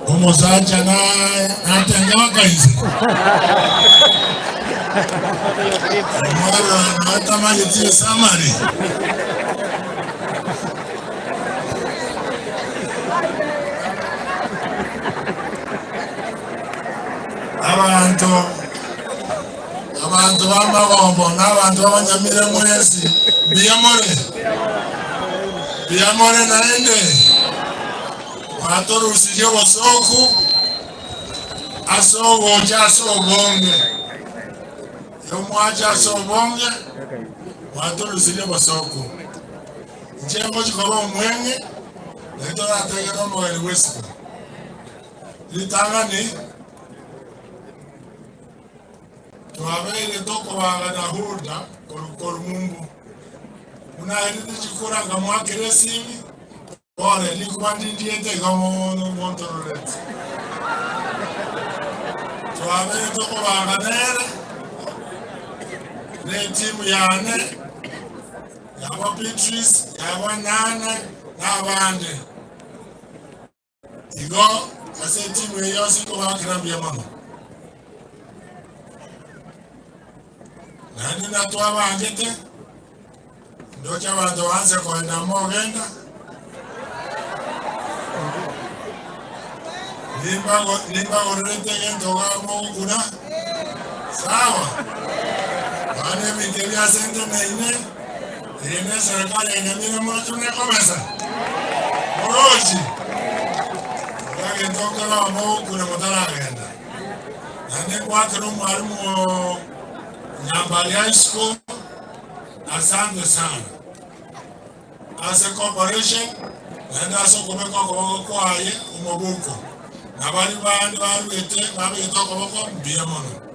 Umusacha na atenga kaisi. Mwana natamani tie samari. Abantu b'amagombo n'abantu b'abanyamire mwezi biyamore naende watorusije bosoku asogoja asobonge yomwaja asobonge watorusije bosoku njembo chikoba omwenge netora ategera omweli wesiko litangani tuwabele toko wagana huda kolu mumbu unaheridi chikura ngamwakire simi ore likwandi ndiete gamono montoroleti tuwabele toko waganere ne timu yane yaba Beatrice yaba Nana n'abandi igo ase timu yosi ko bakira byamama nani natwa bangete ndocha abantu wanze kwenda mogenda nimba orete ngento gamo kuna sawa bane mitebya sente neine ine serikali inamina mwacho ne komesa moroji kage ntoka na mo kuna motara agenda nani kwatro mwalimu Nyambali High School, asante sana. As a corporation, and as a Komeko Kwaye, Umobuko. Nabali Band, Biyamona.